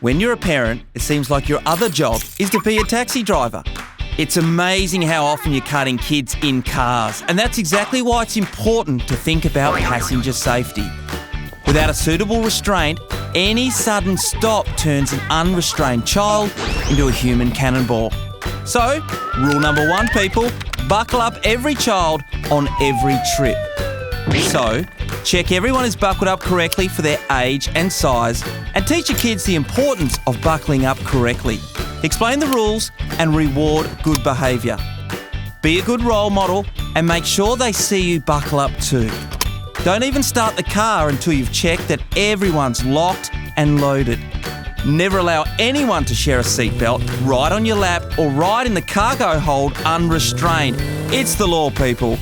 When you're a parent, it seems like your other job is to be a taxi driver. It's amazing how often you're cutting kids in cars, and that's exactly why it's important to think about passenger safety. Without a suitable restraint, any sudden stop turns an unrestrained child into a human cannonball. So, rule number 1, people, buckle up every child on every trip. So, check everyone is buckled up correctly for their age and size, and teach your kids the importance of buckling up correctly. Explain the rules and reward good behaviour. Be a good role model and make sure they see you buckle up too. Don't even start the car until you've checked that everyone's locked and loaded. Never allow anyone to share a seatbelt, ride on your lap or ride in the cargo hold unrestrained. It's the law, people.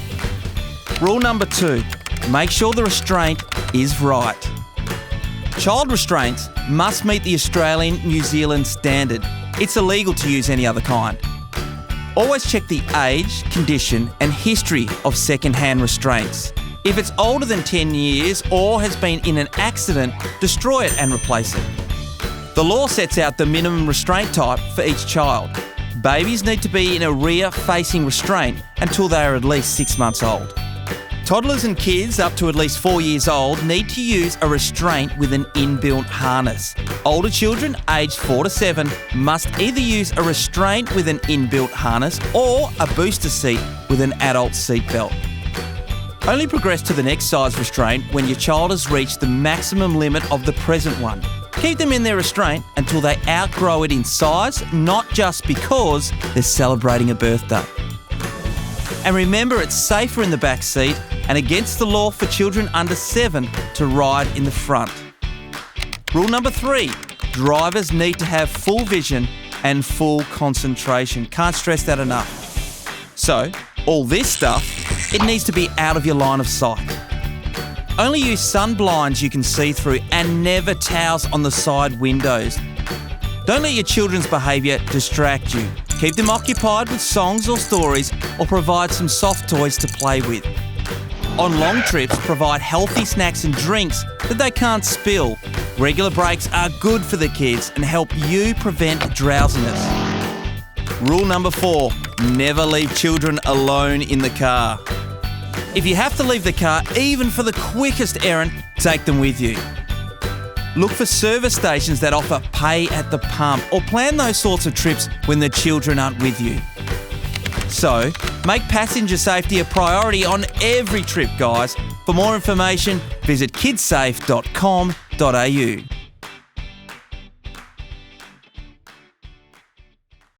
Rule number 2, make sure the restraint is right. Child restraints must meet the Australian-New Zealand standard. It's illegal to use any other kind. Always check the age, condition and history of second-hand restraints. If it's older than 10 years or has been in an accident, destroy it and replace it. The law sets out the minimum restraint type for each child. Babies need to be in a rear-facing restraint until they are at least 6 months old. Toddlers and kids up to at least 4 years old need to use a restraint with an inbuilt harness. Older children aged 4 to 7 must either use a restraint with an inbuilt harness or a booster seat with an adult seatbelt. Only progress to the next size restraint when your child has reached the maximum limit of the present one. Keep them in their restraint until they outgrow it in size, not just because they're celebrating a birthday. And remember, it's safer in the back seat and against the law for children under 7 to ride in the front. Rule number 3, drivers need to have full vision and full concentration. Can't stress that enough. So, all this stuff, it needs to be out of your line of sight. Only use sun blinds you can see through and never towels on the side windows. Don't let your children's behaviour distract you. Keep them occupied with songs or stories or provide some soft toys to play with. On long trips, provide healthy snacks and drinks that they can't spill. Regular breaks are good for the kids and help you prevent drowsiness. Rule number 4, never leave children alone in the car. If you have to leave the car, even for the quickest errand, take them with you. Look for service stations that offer pay at the pump or plan those sorts of trips when the children aren't with you. So, make passenger safety a priority on every trip, guys. For more information, visit kidsafe.com.au.